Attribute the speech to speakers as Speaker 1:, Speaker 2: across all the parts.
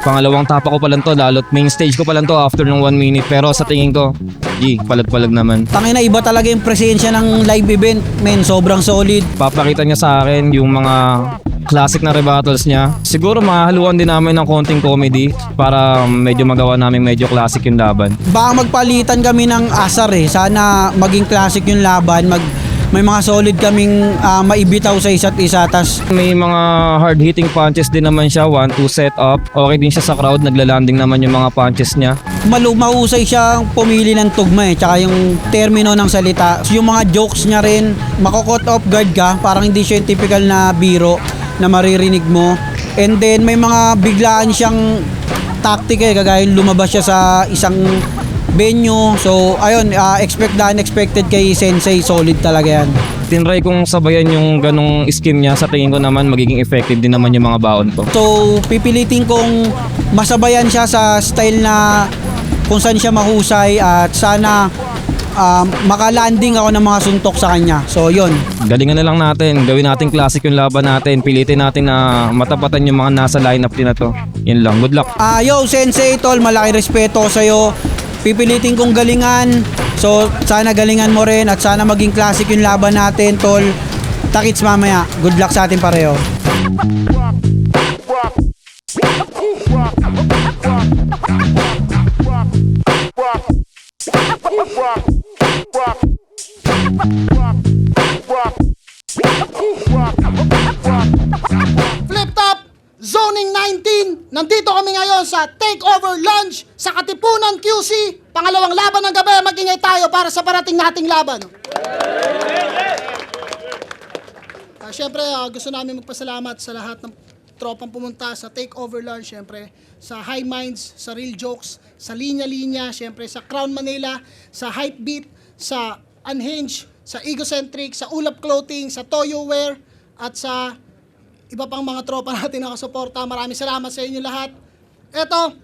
Speaker 1: Pangalawang tapa ko pa lang to, lalo't main stage ko pa lang to after ng 1 minute. Pero sa tingin ko, palag-palag naman.
Speaker 2: Tangina, iba talaga yung presensya ng live event, men. Sobrang solid.
Speaker 1: Papakita niya sa akin yung mga classic na rebuttals niya. Siguro mahahaluan din namin ng konting comedy para medyo magawa namin medyo classic yung laban.
Speaker 2: Baka magpalitan kami ng asar eh. Sana maging classic yung laban. May mga solid kaming maibitaw sa isa't isa. Tas
Speaker 1: May mga hard-hitting punches din naman siya, 1-2 set up. Okay din siya sa crowd, naglalanding naman yung mga punches niya.
Speaker 2: mahusay siyang pumili ng tugma eh. Tsaka yung termino ng salita. Yung mga jokes niya rin, makokot off guard ka. Parang hindi siya yung typical na biro na maririnig mo. And then may mga biglaan siyang tactic eh. Kagaya lumabas siya sa isang venue. So ayun, expect the unexpected kay Sensei. Solid talaga yan.
Speaker 1: Tinry kong sabayan yung ganong scheme niya. Sa tingin ko naman magiging effective din naman yung mga baon ko.
Speaker 2: So pipilitin kong masabayan siya sa style na kung saan siya mahusay. At sana makalanding ako ng mga suntok sa kanya. So yun.
Speaker 1: Galingan na lang natin, gawin natin classic yung laban natin. Pilitin natin na matapatan yung mga nasa lineup din na to. Yun lang, good luck.
Speaker 2: Yo Sensei tol, malaki respeto ko sa'yo. Pipilitin kong galingan. So sana galingan mo rin at sana maging classic yung laban natin tol. Takits mamaya. Good luck sa atin pareho.
Speaker 3: Flip Top Zoning 19. Nandito kami ngayon sa Takeover Lunch sa Katipunan QC. Pangalawang laban ng gabi. Mag-ingay tayo para sa parating nating laban. Siyempre, gusto namin magpasalamat sa lahat ng tropang pumunta sa Takeover Lunch. Siyempre, sa High Minds, sa Real Jokes, sa Linya Linya, siyempre sa Crown Manila, sa Hype Beat, sa Unhinged, sa Egocentric, sa Ulap Clothing, sa Toyo Wear, at sa iba pang mga tropa natin na kasuporta. Maraming salamat sa inyo lahat. Eto,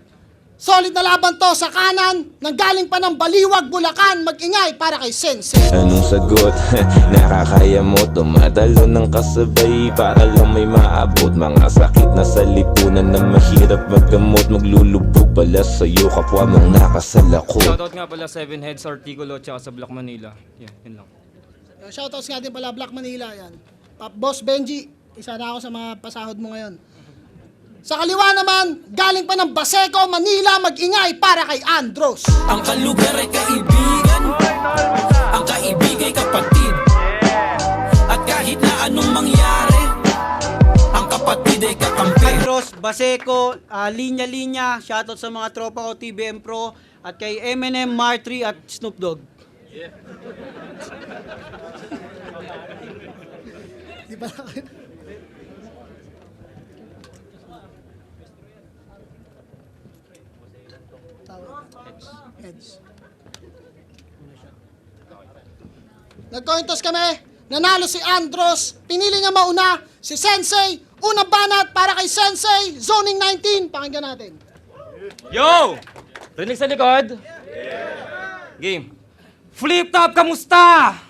Speaker 3: solid na laban to sa kanan, nanggaling pa ng Baliwag, Bulacan. Mag-ingay para kay Sensei.
Speaker 4: Anong sagot? Nakakaya mo tumatalo ng kasabay para lang may maabot. Mga sakit na sa lipunan na mahirap maggamot. Maglulubog pala sa'yo kapwa mong nakasalako.
Speaker 1: Shoutout nga pala 7 Heads Artikulo at sa Black Manila. Yun lang.
Speaker 3: Shoutouts nga din pala Black Manila. Yan. Boss Benji, isa na ako sa mga pasahod mo ngayon. Sa kaliwa naman, galing pa ng Baseco, Manila. Mag-ingay para kay Andros.
Speaker 5: Ang kalugar ay kaibigan, ang kaibigay kapatid. At kahit na anong mangyari, ang kapatid ay kakampi.
Speaker 2: Andros, Baseco, Linya Linya, shoutout sa mga tropa ko TBM Pro at kay Eminem, Martry at Snoop Dogg.
Speaker 3: Di ba? Heads. Nagkointos kami. Nanalo si Andros. Pinili niya mauna. Si Sensei. Unang banat para kay Sensei. Zoning 19. Pakinggan natin.
Speaker 1: Yo! Rinig sa likod? Game. Flip Top, kamusta?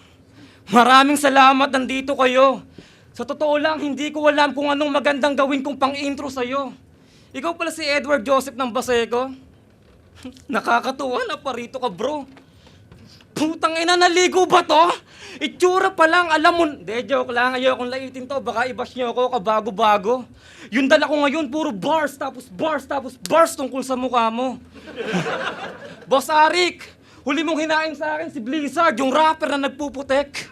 Speaker 1: Maraming salamat, nandito kayo. Sa totoo lang, hindi ko alam kung anong magandang gawin kong pang-intro sa'yo. Ikaw pala si Edward Joseph ng Baseco? Nakakatuwa na parito ka, bro. Putang ina, naligo ba to? Itsura pa lang, alam mo... De, joke lang, ayokong laitin to. Baka i-bash nyo ako, kabago-bago. Yung dala ko ngayon, puro bars, tapos bars tungkol sa mukha mo. Boss Arik, huli mong hinain sa akin si Blizzard, yung rapper na nagpuputek.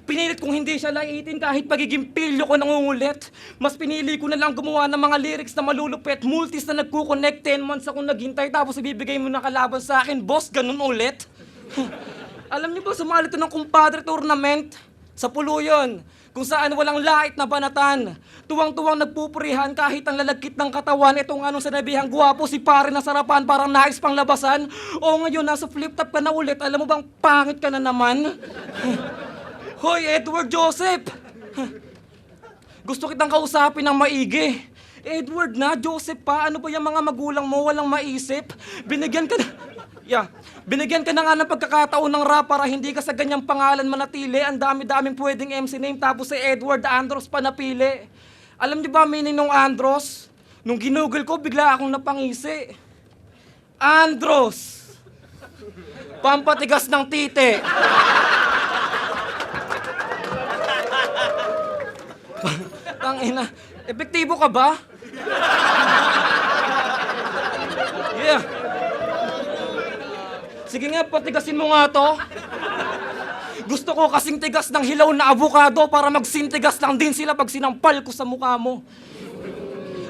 Speaker 1: Pinilit kong hindi siya laitin kahit pagiging pilyo ko nangungulit. Mas pinili ko na lang gumawa ng mga lyrics na malulupit. Multis na nagkukonect, 10 months akong naghintay tapos ibibigay mo na kalaban sa akin. Boss, ganun ulit. Alam niyo ba, sumali to ng kumpadre tournament sa Puluyon, kung saan walang lait na banatan. Tuwang-tuwang nagpupurihan kahit ang lalagkit ng katawan. Itong anong sanabihang guwapo, si pare na sarapan, parang nais pang labasan. O ngayon, nasa flip top ka na ulit. Alam mo bang pangit ka na naman? Hoy, Edward Joseph! Gusto kitang kausapin ng maigi. Edward na, Joseph pa, ano ba yung mga magulang mo walang maisip? Binigyan ka na nga ng pagkakataon ng rap para hindi ka sa ganyang pangalan manatili. Ang dami-daming pwedeng MC name tapos si Edward Andros pa napili. Alam niyo ba meaning ng Andros? Nung ginugol ko, bigla akong napangisi. Andros! Pampatigas ng titi. Tangina, epektibo ka ba? Yeah. Sige nga, patigasin mo nga to. Gusto ko kasing tigas ng hilaw na avocado para magsintigas lang din sila pag sinampal ko sa mukha mo.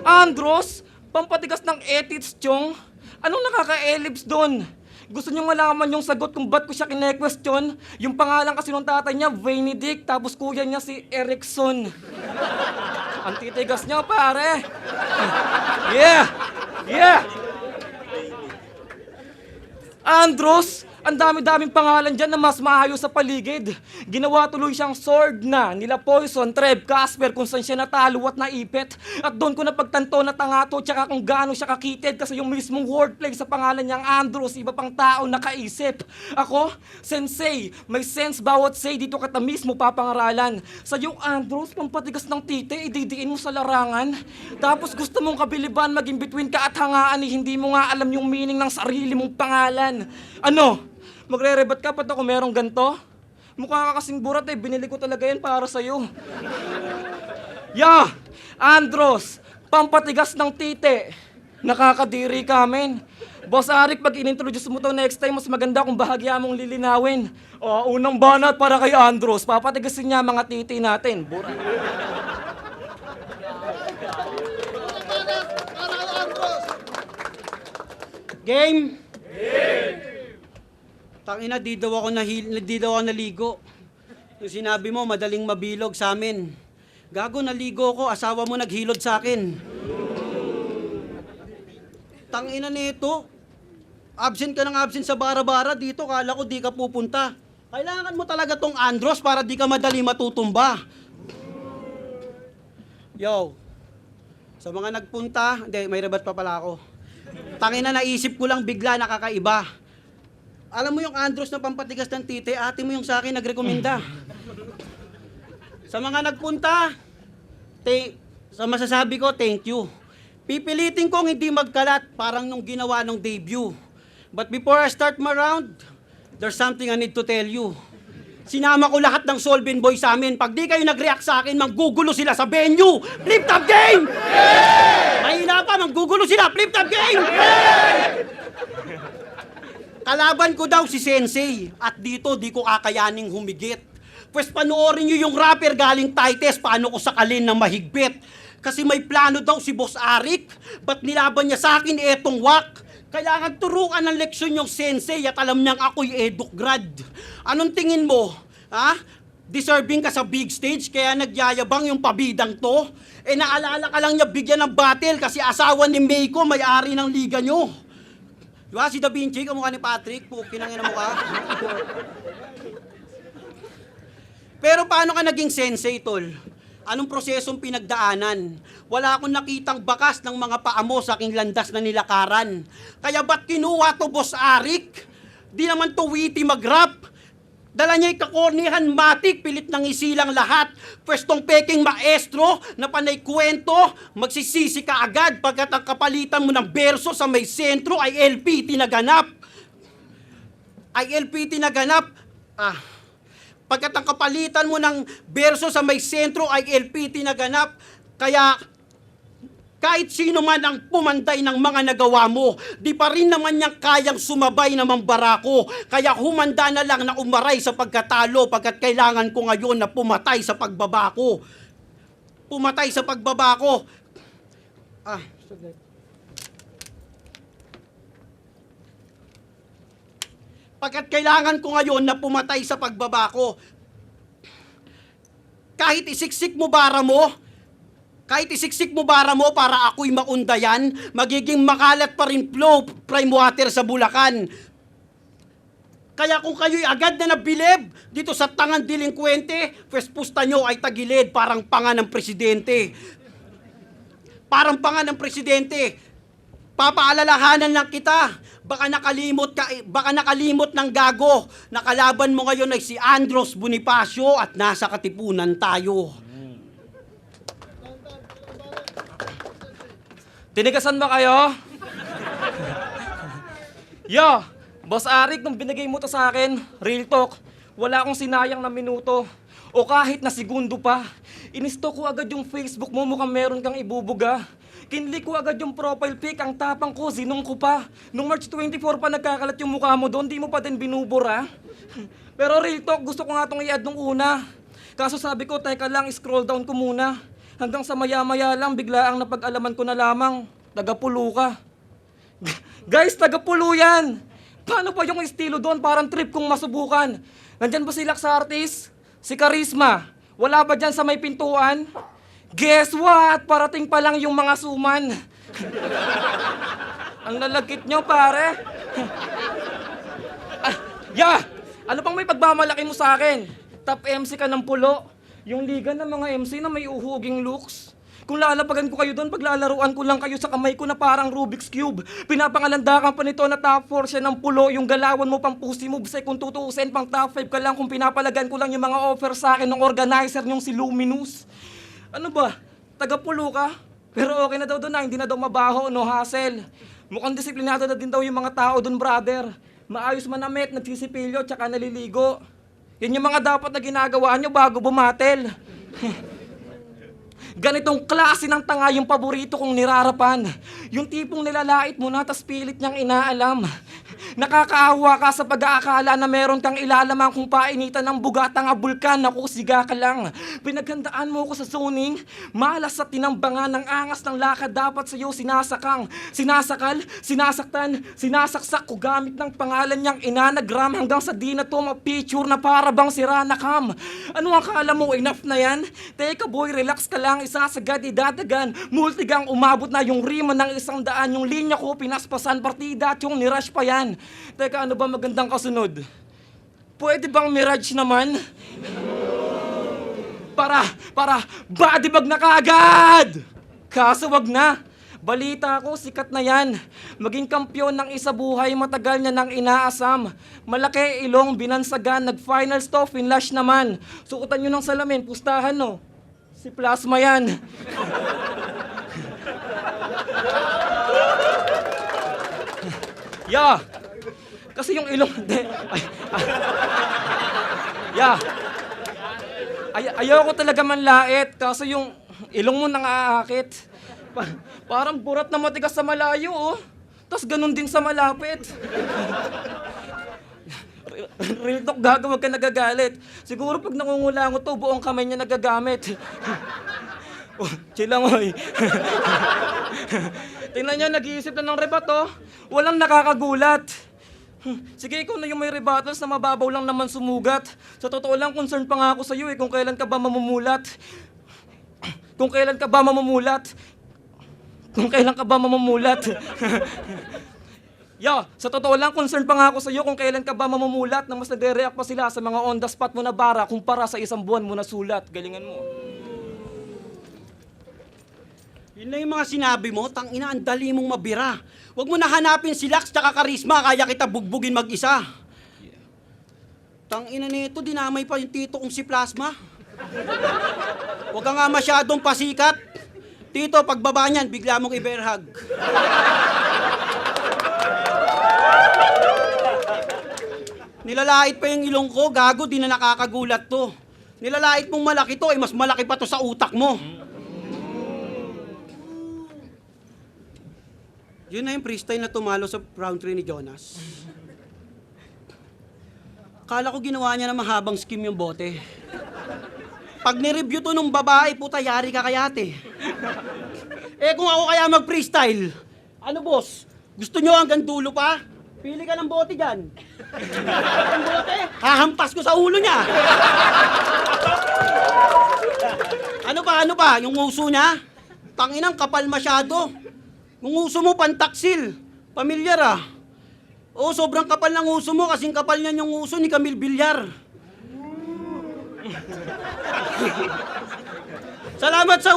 Speaker 1: Andros, pampatigas ng etits, chong. Anong nakaka-ellipse doon? Gusto nyo malaman yung sagot kung ba't ko siya kine-question? Yung pangalan kasi nung tatay niya, Benedict, tapos kuya niya si Erickson. Ang titigas niya, pare. Yeah! Yeah! Andros, ang dami-daming pangalan dyan na mas maayos sa paligid. Ginawa tuloy siyang sword na nila Poison, Trev, Casper kung saan siya natalo at naipit. At doon ko napagtanto na tangato tsaka kung gaano siya kakitid kasi yung mismong wordplay sa pangalan niyang Andros, iba pang tao nakaisip. Ako, sensei, may sense bawat say dito kita mismo papangaralan. Sa yung Andros, pampatigas ng tite, ididiin mo sa larangan. Tapos gusto mong kabiliban maging between ka at hangaan hindi mo nga alam yung meaning ng sarili mong pangalan. Ano? Magre-rebat ka ba't ako merong ganto? Mukha ka kasing burat binili ko talaga yan para sa'yo. Yeah! Andros! Pampatigas ng tite. Nakakadiri ka, men. Boss Arik, pag inintroduce mo to next time, mas maganda kung bahagya mong lilinawin. O, unang banat para kay Andros. Papatigasin niya mga titi natin. Burat.
Speaker 3: Para kay Andros.
Speaker 2: Game! Tangina, di daw ako naligo. Yung sinabi mo, madaling mabilog sa amin. Gago, naligo ko, asawa mo naghilod sa akin. Tangina nito. Absent ka ng absent sa bara-bara dito, kala ko di ka pupunta. Kailangan mo talaga tong Andros para di ka madali matutumba. Yo, sa mga nagpunta, hindi, may rebat pa pala ako. Tangina, naisip ko lang bigla, nakakaiba. Alam mo yung Andros na pampatigas ng tite, ate mo yung sa akin nagrekomenda. Sa mga nagpunta, sa masasabi ko, thank you. Pipilitin kong hindi magkalat parang nung ginawa nung debut. But before I start my round, there's something I need to tell you. Sinama ko lahat ng Solvin Boy sa amin. Pag di kayo nag-react sa akin, manggugulo sila sa venue. Flip top game! Mahina pa, manggugulo sila. Flip top game! Kalaban ko daw si Sensei at dito di ko kakayaning humigit. Pues panoorin nyo yung rapper galing Tites paano ko sakalin ng mahigpit. Kasi may plano daw si Boss Arik, ba't nilaban niya sa akin etong wak? Kailangan turuan ng leksyon yung Sensei at alam niyang ako'y eduk grad. Anong tingin mo? Ha? Deserving ka sa big stage kaya nagyayabang yung pabidang to? Eh naalala ka lang niya bigyan ng battle kasi asawa ni Meiko may-ari ng liga nyo. Diba si Da Vinci, kamukha ni Patrick, pukinangin na mukha. Pero paano ka naging sensei, tol? Anong prosesong pinagdaanan? Wala akong nakitang bakas ng mga paa mo sa aking landas na nilakaran. Kaya ba't kinuha to Boss Arik? Di naman to witty mag-rap. Dala niya'y kakornihan matik, pilit ng isilang lahat. Pwestong peking maestro na panay kwento, magsisisi ka agad pagkat ang kapalitan mo ng berso sa may sentro ay LP tinaganap. Pagkat ang kapalitan mo ng berso sa may sentro ay LP tinaganap. Kaya kahit sino man ang pumanday ng mga nagawa mo, di pa rin naman niyang kayang sumabay na mambarako. Kaya humanda na lang na umaray sa pagkatalo pagkat kailangan ko ngayon na pumatay sa pagbabako. Pumatay sa pagbabako. Pagkat kailangan ko ngayon na pumatay sa pagbabako. Kahit isiksik mo bara mo para ako'y maundayan, magiging makalat pa rin flow prime water sa Bulacan. Kaya kung kayo'y agad na nabilib dito sa tangang delinkwente, pues pusta nyo ay tagilid parang panga ng presidente. Papaalalahanan lang kita, baka nakalimot ng gago. Nakalaban mo ngayon ay si Andros Bonifacio at nasa katipunan tayo.
Speaker 1: Tinigasan ba kayo? Yo, Boss Arik, nung binigay mo to sa akin, real talk, wala akong sinayang na minuto. O kahit na segundo pa. Inisto ko agad yung Facebook mo, mukhang meron kang ibubuga. Kinlik ko agad yung profile pic, ang tapang ko, sinong ko pa. Nung March 24 pa nagkakalat yung mukha mo doon, di mo pa din binubura. Pero real talk, gusto ko nga itong i-add nung una. Kaso sabi ko, teka lang, scroll down ko muna. Hanggang sa maya-maya lang, biglaang napag-alaman ko na lamang, taga-Pulo ka. Guys, taga-Pulo yan! Paano pa yung estilo doon? Parang trip kong masubukan. Nandyan ba si Lax Artist? Si Charisma? Wala ba dyan sa may pintuan? Guess what? Parating pa lang yung mga suman. Ang lalagkit nyo, pare. Ano pang may pagmamalaki mo sa akin? Top MC ka ng Pulo. Yung liga ng mga MC na may uhuging looks. Kung lalapagan ko kayo doon, paglalaruan ko lang kayo sa kamay ko na parang Rubik's Cube. Pinapangalandakan pa nito na top 4 siya ng Pulo. Yung galawan mo pang pussy moves ay kung tutuusin pang top 5 ka lang kung pinapalagan ko lang yung mga offer sa akin ng organizer niyong si Luminous. Ano ba? Taga-Pulo ka? Pero okay na daw doon na, hindi na daw mabaho, no hassle. Mukhang disiplinado na din daw yung mga tao doon, brother. Maayos manamit, nagsisipilyo, tsaka naliligo. Yan yung mga dapat na ginagawa nyo bago bumatel. Ganitong klase ng tanga yung paborito kong nirarapan. Yung tipong nilalait mo na tas pilit niyang inaalam. Nakakaawa ka sa pag-aakala na meron kang ilalamang kung painitan ng bugatang bulkan. Naku, siga ka lang. Pinaghandaan mo ko sa zoning. Malas sa tinambangan ng angas ng lakad dapat sa'yo sinasakang. Sinasakal, sinasaktan, sinasaksak ko gamit ng pangalan niyang inanagram hanggang sa di na to ma-picture na para bang si Ranakam. Ano ang akala mo, enough na yan? Teka boy, relax ka lang, isasagad, idadagan. Multigang umabot na yung rima ng 100. Yung linya ko, pinaspasan partida at yung nirush pa yan. Teka, ano ba magandang kasunod? Pwede bang Mirage naman? Para, body bag na kaagad! Kaso wag na. Balita ko, sikat na yan. Maging kampyon ng isa buhay, matagal niya nang inaasam. Malaki, ilong, binansagan, nag-finals to, finlash naman. Suotan nyo ng salamin, pustahan no. Si Plasma yan. Kasi yung ilong... Ayoko talaga manlait. Kaso yung ilong mo nangaakit. Parang burat na matigas sa malayo, oh. Tas ganun din sa malapit. Real talk, gaga, wag ka nagagalit. Siguro pag nangungulangot to, buong kamay niya nagagamit. Oh, chill lang, oy. Tingnan niya, nag-iisip na ng rebato. Walang nakakagulat. Sige, ikaw na yung may rebuttals na mababaw lang naman sumugat. Sa totoo lang, concern pa nga ako sa'yo kung kailan ka ba mamumulat. Kung kailan ka ba mamumulat. Kung kailan ka ba mamumulat. Sa totoo lang, concern pa nga ako sa'yo kung kailan ka ba mamumulat na mas nagre-react pa sila sa mga on the spot mo na bara kumpara sa 1 buwan mo na sulat. Galingan mo.
Speaker 6: Yun lang yung mga sinabi mo, tangina, ang dali mong mabira. Huwag mo na hanapin si Lax tsaka Charisma, kaya kita bugbugin mag-isa. Tangina nito, dinamay pa yung tito kong si Plasma. Huwag ka nga masyadong pasikat. Tito, pagbaba niyan, bigla mong i-bear hug. Nilalait pa yung ilong ko, gago, di na nakakagulat to. Nilalait mong malaki to, mas malaki pa to sa utak mo. Yun na yung freestyle na tumalo sa round 3 ni Jonas. Kala ko ginawa niya na mahabang scheme yung bote. Pag nireview to nung babae, puta, yari ka kayate. Kung ako kaya mag-freestyle, ano boss, gusto nyo hanggang dulo pa? Pili ka ng bote dyan. Ang bote, hahampas ko sa ulo niya. Ano pa, yung uso niya? Tanginang kapal masyado. Yung uso mo, pantaksil. Pamilyar ah. Oo, sobrang kapal ng uso mo, kasing kapal niyan yung uso ni Camille Villar. Salamat sa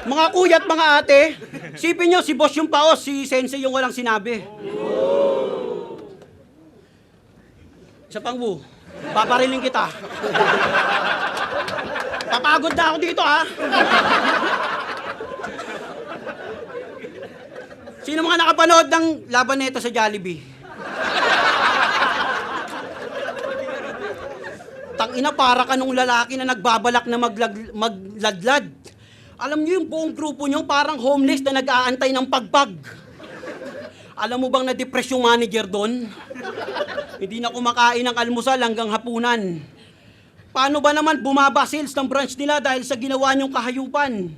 Speaker 6: Mga kuya at mga ate, sipin nyo si boss yung paos, si sensei yung walang sinabi. Isa pang papariling kita. Papagod na ako dito ha. napanood ng laban nito sa Jollibee? Tangina, para ka nung lalaki na nagbabalak na magladlad. Alam niyo yung buong grupo niyo parang homeless na nag-aantay ng pagpag. Alam mo bang na-depress yung manager doon? Hindi na kumakain ng almusal hanggang hapunan. Paano ba naman bumaba sales ng branch nila dahil sa ginawa niyong kahayupan?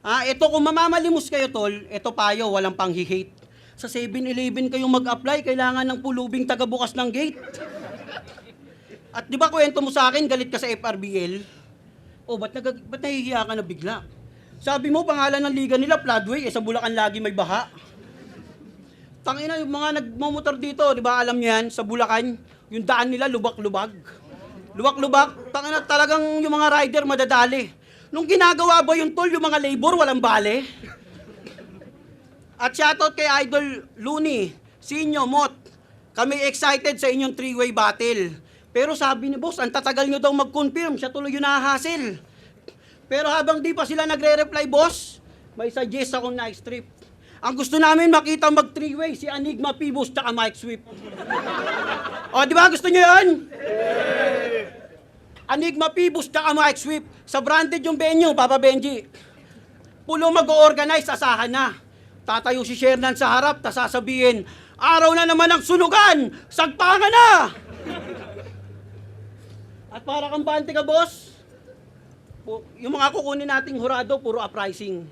Speaker 6: Ito kung mamamalimos kayo, tol, ito payo, walang panghi-hate. Sa 7-Eleven kayong mag-apply, kailangan ng pulubing tagabukas ng gate. At di ba kwento mo sa akin, galit ka sa FRBL? O, ba't nahihiya ka na bigla? Sabi mo, pangalan ng liga nila, Floodway, sa Bulacan lagi may baha. Tangina, yung mga nagmamotor dito, di ba alam niyo yan, sa Bulacan, yung daan nila lubak-lubag. Lubak-lubak, tangina talagang yung mga rider madadali. Nung ginagawa ba yung tol, yung mga labor, walang bale? At shoutout kay Idol Looney, Sinyo, Mot, kami excited sa inyong 3-way battle. Pero sabi ni boss, ang tatagal nyo daw mag-confirm, siya tuloy yung nahahasil. Pero habang di pa sila nagre-reply, boss, may suggest akong nice trip. Ang gusto namin makita mag 3-way, si Enigma Pibos tsaka Mike Swift. O, di ba gusto nyo yun? Enigma Pibos tsaka Mike Swift. Sa branded yung venue, Papa Benji. Pulo mag-o-organize, asahan na. Tatayo si Shernan sa harap, tas sasabihin, araw na naman ang sunugan! Sagpangan na! At para kang bante ka, boss, yung mga kukunin nating hurado, puro uprising.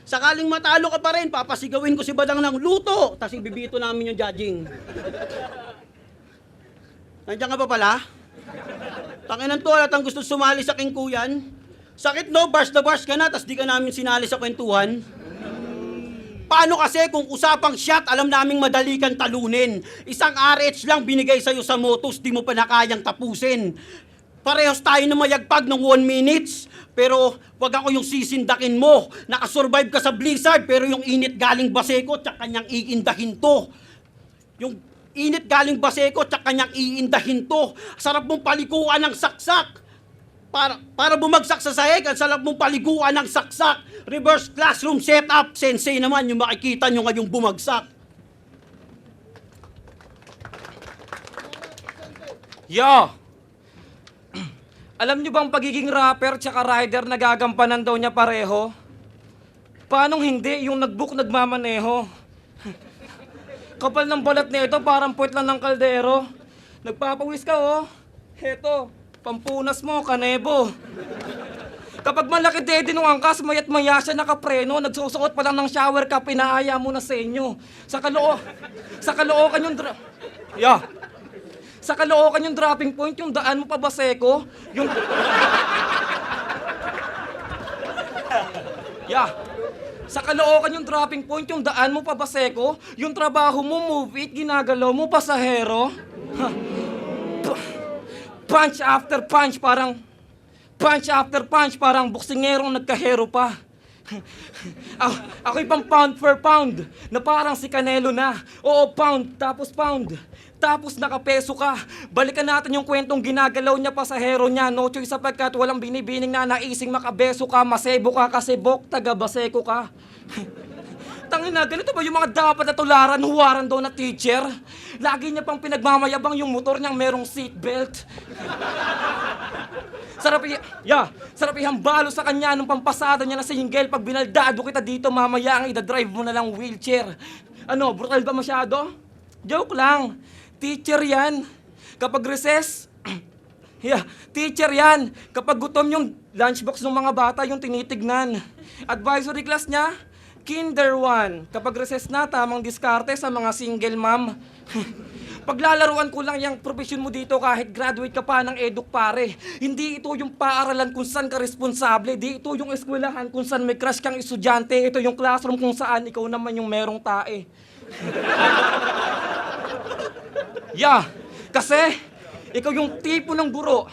Speaker 6: Sakaling matalo ka pa rin, papasigawin ko si Badang ng luto, tas ibibito namin yung judging. Nandiyan ka pa pala? Tanginan to, alatang gusto sumali sa kingkuyan. Sakit no, bars na bars ka na, tas di ka namin sinali sa kwentuhan. Paano kasi kung usapang shot, alam naming madali kang talunin. Isang RH lang binigay sa'yo sa motos, di mo pa na kayang tapusin. Parehos tayo na mayagpag ng 1 minutes, pero wag ako yung sisindakin mo. Nakasurvive ka sa blizzard, pero yung init galing Baseco, tsak kanyang iindahin to. Yung init galing Baseco, tsak kanyang iindahin to. Sarap mong palikuan ng saksak. Para bumagsak sa sahig, ang sarap mong paliguan ng saksak. Reverse classroom setup. Sensei naman yung makikita nyo ngayong bumagsak.
Speaker 1: Yo! Alam nyo bang pagiging rapper tsaka rider nagagampanan daw niya pareho? Paanong hindi yung nag-book nagmamaneho? Kapal ng balat nito, parang puwet lang ng kaldero. Nagpapawis ka, oh. Heto, pampunas mo, kanebo. Kapag malaki dede nung angkas, mayat maya siya nakapreno, nagsusuot pa lang ng shower cap, pinaaya mo na sa inyo. Sa Caloocan yung Sa Caloocan yung dropping point, yung daan mo pa Baseco, yung... Sa Caloocan yung dropping point, yung daan mo pa Baseco, yung trabaho mo, move it, ginagalaw mo, pasahero. Punch after punch, parang buksingerong nagkahero pa. Ako'y pang pound for pound, na parang si Canelo na. Oo, pound, tapos nakapeso ka. Balikan natin yung kwentong ginagalaw niya pasahero niya. No choice sapagkat walang binibining na naising makabeso ka, masebo ka kasi bok, taga Baseco ka. Tangina, ganito ba yung mga dapat na tularan, huwaran daw na teacher? Lagi niya pang pinagmamayabang yung motor niyang merong seatbelt. Sarap ihambalo sa kanya nung pampasada niya na single. Pag binaldado kita dito, mamaya ang idadrive mo na lang wheelchair. Ano, brutal ba masyado? Joke lang. Teacher yan. Kapag recess, teacher yan. Kapag gutom yung lunchbox ng mga bata, yung tinitignan. Advisory class niya, Kinder 1. Kapag recess na, tamang diskarte sa mga single mom. Paglalaruan ko lang yung profesyon mo dito kahit graduate ka pa ng eduk pare. Hindi ito yung paaralan kung saan ka responsable. Di ito yung eskwelahan kung saan may crush kang estudyante. Ito yung classroom kung saan ikaw naman yung merong tae. Kasi ikaw yung tipo ng guro.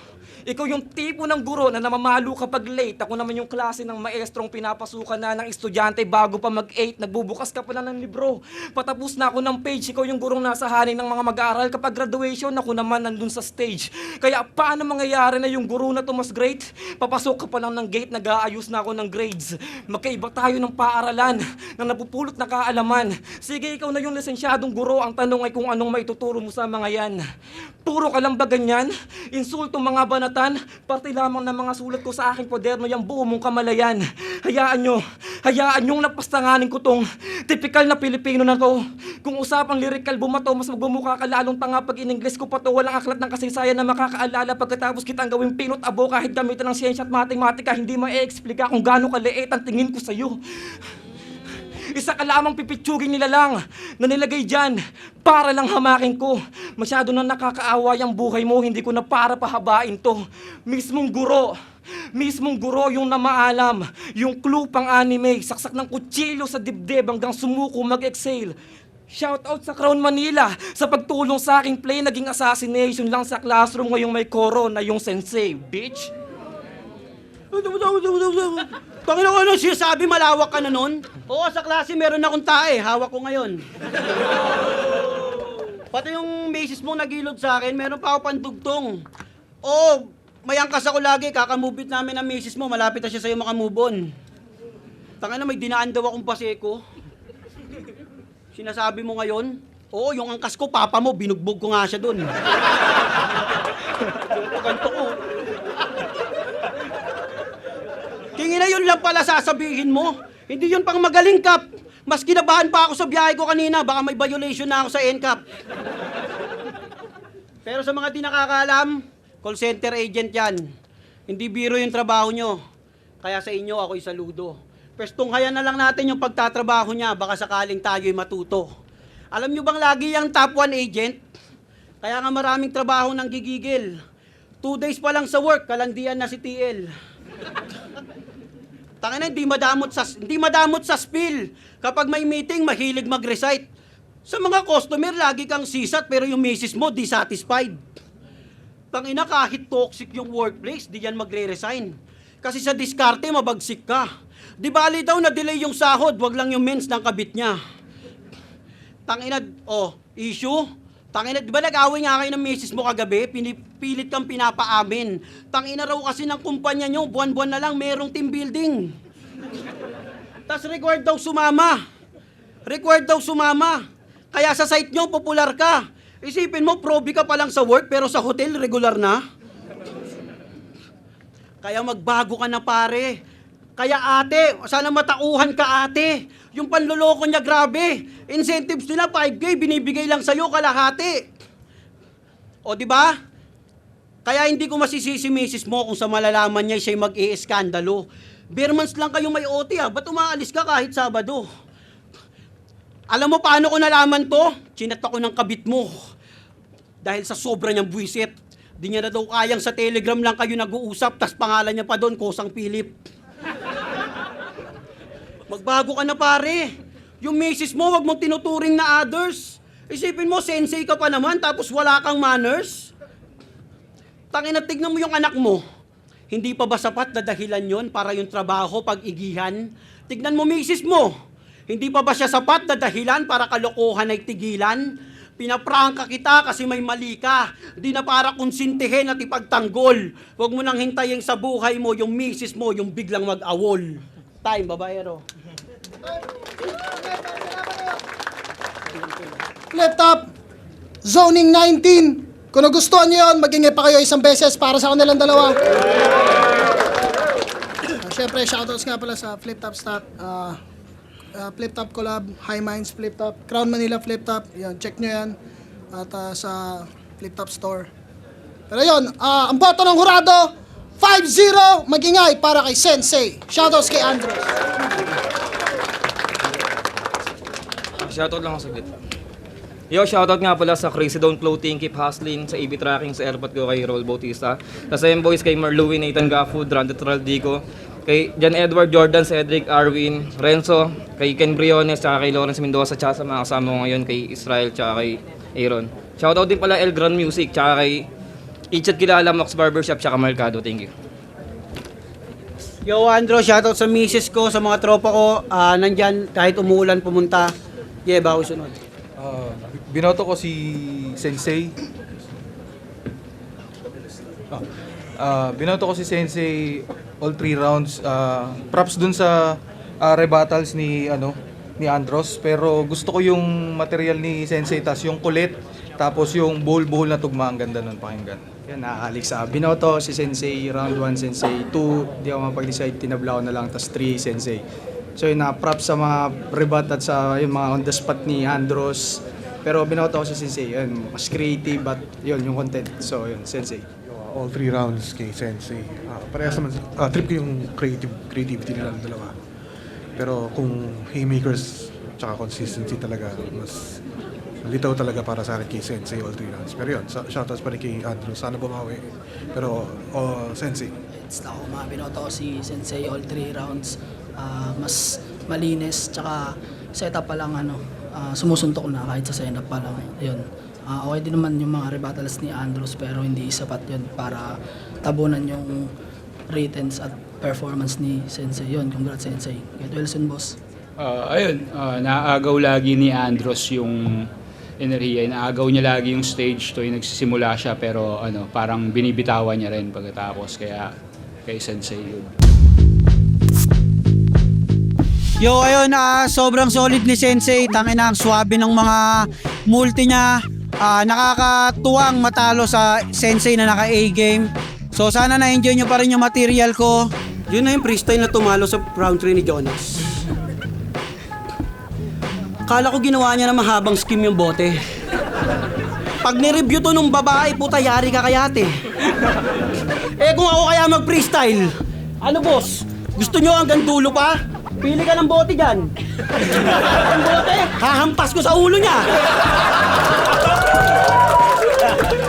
Speaker 1: Ikaw yung tipo ng guro na namamalo kapag late. Ako naman yung klase ng maestrong pinapasukan na ng estudyante bago pa mag-8. Nagbubukas ka pa na ng libro. Patapos na ako ng page. Ikaw yung gurong nasa hanin ng mga mag-aaral. Kapag graduation, ako naman nandun sa stage. Kaya paano mangyayari na yung guro na to mas great? Papasok ka pa lang ng gate, nag-aayos na ako ng grades. Magkaiba tayo ng paaralan na napupulot na kaalaman. Sige, ikaw na yung lisensyadong guro. Ang tanong ay kung anong maituturo mo sa mga yan. Puro ka lang ba ganyan? Insulto mga banatan? Parte lamang ng mga sulat ko sa aking kwaderno yung buo mong kamalayan. Hayaan nyong napastanganin ko tong tipikal na Pilipino na to. Kung usapang lirikal bumato, mas magbumukha ka lalong tanga pag in-English ko pa to. Walang aklat ng kasaysayan na makakaalala pagkatapos kitang gawing pilot abo kahit gamitan ng siyensya at matematika. Hindi ma-explica kung gaano kaliit ang tingin ko sa'yo. Isa ka lamang pipitsugin nila lang na nilagay dyan para lang hamakin ko. Masyado na nakakaawa yung buhay mo, hindi ko na para pahabain to. Mismong guro yung namaalam, yung clue pang anime, saksak ng kutsilyo sa dibdib hanggang sumuko mag-exhale. Shoutout sa Crown Manila sa pagtulong sa aking play, naging assassination lang sa classroom ngayong may koro na yung sensei, bitch.
Speaker 6: Panginoon, ano sinasabi, malawak ka na nun? Oo, sa klase meron akong tae, hawak ko ngayon. Pati yung misis mo nagilod sa akin, meron pa ako pandugtong. Oo, may angkas ako lagi, kakamubit namin ang misis mo, malapit na siya sa'yo makamove on. Tangina, may dinaan daw akong paseko. Sinasabi mo ngayon? Oo, yung angkas ko, papa mo, binugbog ko nga siya dun. Ganto ko. Tingin na yun lang pala sasabihin mo. Hindi yun pang magaling, Kap. Mas kinabahan pa ako sa biyahe ko kanina. Baka may violation na ako sa NCAP. Pero sa mga di nakakaalam, call center agent yan. Hindi biro yung trabaho nyo. Kaya sa inyo, ako'y saludo. Pwestong kaya na lang natin yung pagtatrabaho niya. Baka sakaling tayo'y matuto. Alam nyo bang lagi yung top 1 agent? Kaya nga maraming trabaho nang gigigil. 2 days pa lang sa work, kalandian na si TL. Tangina, hindi madamot sa spill. Kapag may meeting, mahilig mag-recite. Sa mga customer, lagi kang sisat pero yung misis mo, di satisfied. Tangina, kahit toxic yung workplace, di yan magre-resign. Kasi sa diskarte, mabagsik ka. Di bali daw na-delay yung sahod, wag lang yung mens ng kabit niya. Tangina, issue? Tangina, di ba nag-away nga kayo ng misis mo kagabi? Pinipilit kang pinapaamin. Tangina raw kasi ng kumpanya nyo, buwan-buwan na lang merong team building. Tas required daw sumama. Kaya sa site nyo, popular ka. Isipin mo, probi ka pa lang sa work, pero sa hotel, regular na. Kaya magbago ka na, pare. Kaya ate, sana matauhan ka, ate. Yung panloloko niya, grabe. Incentives nila, 5K, binibigay lang sa'yo, kalahati. O, di ba? Kaya hindi ko masisisi misis mo kung sa malalaman niya siya'y mag-i-eskandalo. Bermans lang kayong may OT, ba't umaalis ka kahit Sabado? Alam mo paano ko nalaman to? Chinat ako ng kabit mo. Dahil sa sobra niyang buwisit. Di niya na daw kayang sa Telegram lang kayo nag-uusap, tas pangalan niya pa doon, Kosang Philip. Magbago ka na, pare. Yung misis mo, wag mong tinuturing na others. Isipin mo, sensei ka pa naman, tapos wala kang manners. Tangina, tignan mo yung anak mo. Hindi pa ba sapat na dahilan yon para yung trabaho pag-igihan? Tignan mo misis mo. Hindi pa ba siya sapat na dahilan para kalokohan ay tigilan? Pinaprangka kita kasi may mali ka. Di na para konsintihin at ipagtanggol. Huwag mo nang hintayin sa buhay mo yung misis mo, yung biglang mag-awol. Time, babaero.
Speaker 3: Flip top, zoning 19. Kung nagustuhan nyo yun, magingay pa kayo isang beses para sa kanilang dalawa. Siyempre, shoutouts nga pala sa Flip Top Stop. Flip Top Collab, High Minds Flip Top, Crown Manila Flip Top. Yan, check nyo yan. At sa Flip Top Store. Pero yun, ang boto ng hurado, 5-0, magingay para kay Sensei. Shoutouts kay Andres.
Speaker 1: Shoutout lang ako saglit. Yo, shoutout nga pala sa Crazy Don't Clothing, Keep Hustling, sa EB Tracking, sa Airpot ko kay Roll Bautista. Sa M-Boys kay Marlouin, Nathan Gafford, Randy Traldico, kay John Edward Jordan, Cedric Arwin, Renzo, kay Ken Briones, tsaka kay Lawrence Mendoza, tsaka sa mga kasama ko ngayon kay Israel, tsaka kay Aaron. Shoutout din pala El Gran Music, tsaka kay Ichad Kilala, Max Barbershop, tsaka Mercado. Thank you.
Speaker 2: Yo, Andro, shoutout sa misis ko, sa mga tropa ko. Nandyan, kahit umuulan, pumunta. Yeah, bago sunod.
Speaker 7: Binoto ko si Sensei. Binoto ko si Sensei all 3 rounds. Props dun sa rebuttals ni Andros, pero gusto ko yung material ni Sensei, tas yung kulit, tapos yung buhol-buhol na tugma, ang ganda nun pakinggan.
Speaker 8: Yan, nakakalik sa binoto si Sensei, round 1 Sensei, 2, di ako mapag-decide, tinabla ko na lang, tas 3 Sensei. So yun, props sa mga rebut at sa yung mga on the spot ni Andros. Pero binoto ko si Sensei, yun, mas creative at yun, yung content. So yun, Sensei.
Speaker 9: All 3 rounds kay Sensei. Parehas naman, trip ko yung creativity nila ng dalawa. Pero kung haymakers tsaka consistency talaga, mas litaw talaga para sa akin kay Sensei all 3 rounds. Pero yun, shoutouts pa rin kay Andrew. Sana bumawi. Pero Sensei.
Speaker 10: It's na ako, mga binoto ko si Sensei all 3 rounds. Mas malinis, tsaka setup pa lang sumusuntok na kahit sa setup pa lang. Yun. Okay din naman yung mga rebuttals ni Andros, pero hindi sapat yun para tabunan yung writtens at performance ni Sensei. Yun, congrats Sensei. Get well soon, boss.
Speaker 11: Naagaw lagi ni Andros yung enerhiya. Naagaw niya lagi yung stage tuwing nagsisimula siya, pero parang binibitawan niya rin pagkatapos, kaya kay Sensei yun.
Speaker 2: Yo, ayun, sobrang solid ni Sensei. Tangin na ang swabe ng mga multi niya. Nakakatuwang matalo sa Sensei na naka-A game. So sana na-enjoy nyo pa rin yung material ko.
Speaker 6: Yun na yung freestyle na tumalo sa round 3 ni Jonas. Kala ko ginawa niya na mahabang skim yung bote. Pag ni-review to nung babae, puta, yari ka kaya ate. Kung ako kaya mag-freestyle, ano boss? Gusto nyo hanggang dulo pa? Pili ka ng bote dyan. Ang bote, hahampas ko sa ulo niya.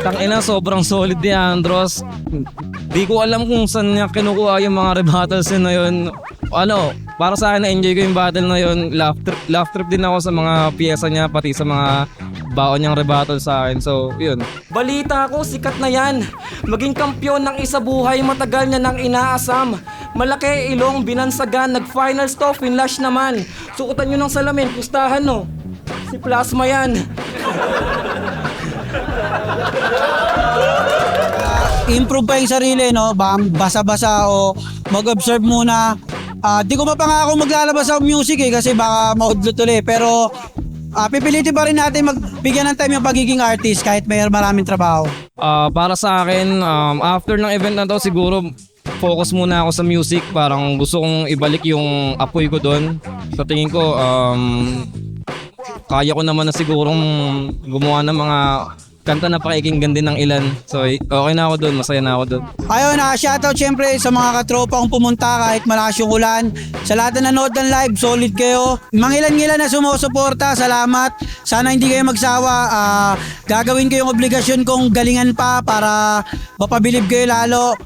Speaker 1: Tangina, sobrang solid ni Andros. Di ko alam kung saan niya kinukuha yung mga rebuttals na yun. Para sa akin, na-enjoy ko yung battle na yun. Laugh trip din ako sa mga piyesa niya, pati sa mga baon niyang rebuttal sa akin. So, yun. Balita ko, sikat na yan. Maging kampyon ng isa buhay, matagal niya nang inaasam. Malaki, ilong, binansagan, nag-finals to, finlash naman. Sukutan nyo ng salamin, pustahan no. Si Plasma yan.
Speaker 2: Improve pa yung sarili, no? Basa-basa o mag-observe muna. Di ko mapangako maglalabas ako music kasi baka maudlot ulit. Pero pipilitin pa rin natin magbigyan ng time yung pagiging artist kahit may maraming trabaho.
Speaker 1: Para sa akin, after ng event na to, siguro focus muna ako sa music. Parang gusto kong ibalik yung apoy ko doon. Sa tingin ko, kaya ko naman na sigurong gumawa ng mga kanta na pakikinggan din ng ilan. So, okay na ako doon. Masaya na ako doon.
Speaker 2: Ayun, shoutout syempre sa mga katropa kong pumunta kahit malakas yung ulan. Sa lahat na nanood ng live, solid kayo. Mangilan-ngilan na sumusuporta, salamat. Sana hindi kayo magsawa. Gagawin ko yung obligasyon kong galingan pa para mapabilib kayo lalo.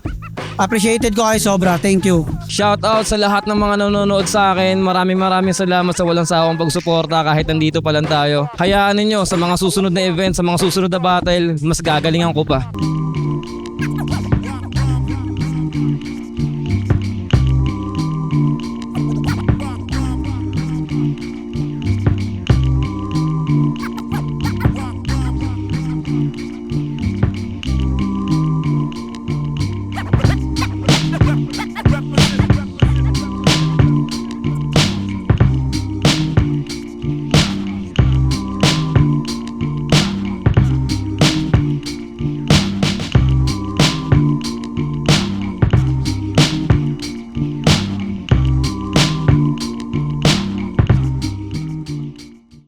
Speaker 2: Appreciated ko kayo sobra. Thank you.
Speaker 1: Shout out sa lahat ng mga nanonood sa akin. Maraming salamat sa walang sawang pagsuporta kahit nandito pa lang tayo. Hayaan ninyo sa mga susunod na event, sa mga susunod na battle, mas gagalingan ko pa.